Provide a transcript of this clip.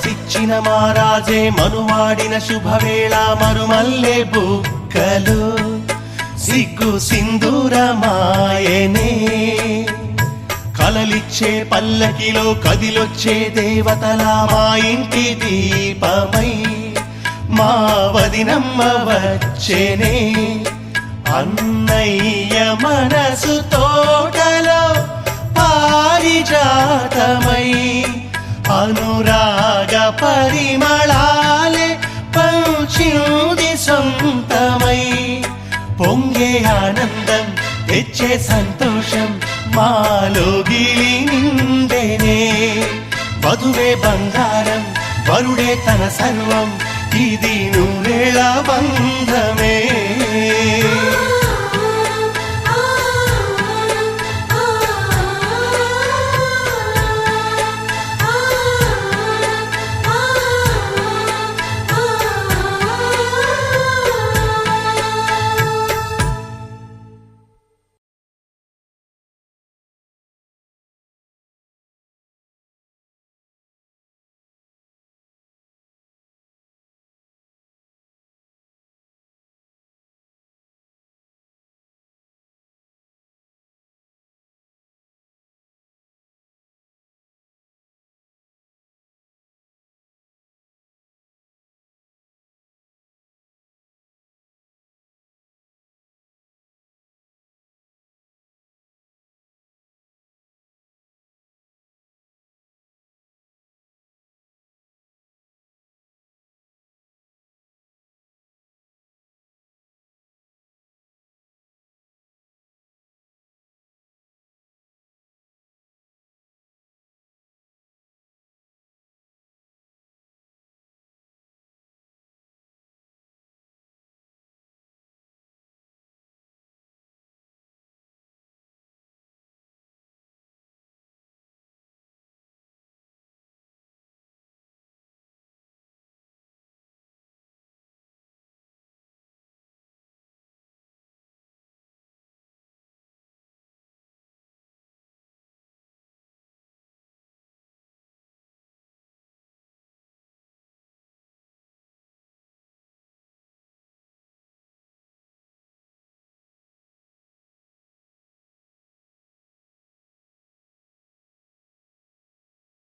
మనసిచ్చిన మారాజే మనువాడిన శుభవేళ మరుమల్లె బుక్కలు సిగ్గు సింధూరమాయనే కలలిచ్చే పల్లకిలో కదిలొచ్చే దేవతలా మా ఇంటి దీపమై మా వదినమ్మ వచ్చేనే అన్నయ్య మనసు తోటలో పారిజాతమై అనురాగ పరిమళాలే పంచింది సొంతమై పొంగే ఆనందం తెచ్చే సంతోషం మాలోగిలి నిండేనే వధువే బంగారం వరుడే తన సర్వం ఇది నూరేళ్ళ బంధమే